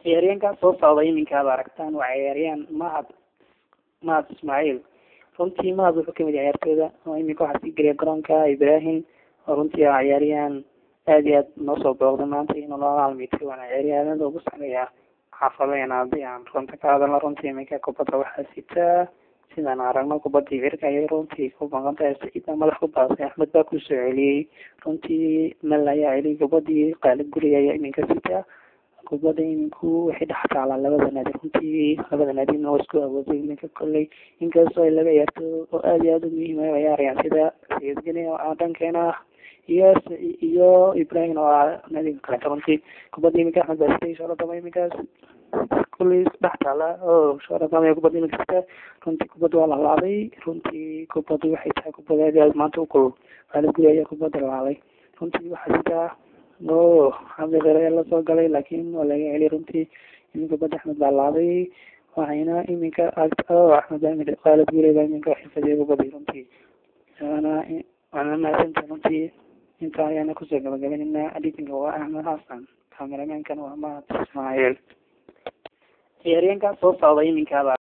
ciyaaryahanka soo socday iminka aad aragtaan waa ciyaaryahan mahad ismaaciil runtii mahad wuxuu kamid yahay ciyaartooyda oo iminka waxaa sii geliya garoonka Ibrahim oo runtii waa ciyaaryahan aad iyo aad noo soo booqday maanta inuu la maalmeeyo waana ciyaaryahanada ugu sareeya xaafadeen haddii aan runta ka hadalno runtii iminka kubadda waxaa sitaa sidaan aragno kubadii cirka ayay runtii ku banqantahay sida madax ku baasay Axmed baa ku soo celiyay runtii meel ayaa celiyay kubadii qaalib guri ayaa iminka sitaa kubadda iminku waxay dhex taalaa labada naadi runtii labada naadina waa isku awooday iminka kolley inkastoo ay laba ciyaartooy oo aad iyo aad u muhiim ah ciyaarayaan sida Sayid Gani oo dhankeena iyo Ibrahim oo naadiga kale runtii kubadda iminka Axmed baa sitay shaqada iminkaas كل بحث على شهر ثانية كبدي من كذا كنت كبدي على العلي كنت كبدي وحيتها كبدي هذا ما توكل على الجوية كبدي العلي كنت وحيتها حمد غير يلا صوت علي لكن ولا يعني كنت إني كبدي أحمد العلي وعينا إنك أحمد من قال الجوية إنك حفظي كبدي كنت أنا ما كنت أنت يعني كنت قبل إن أديتني هو أحمد حسن كاميرا من كان وما إسماعيل ciyaaryahanka soo socday iminka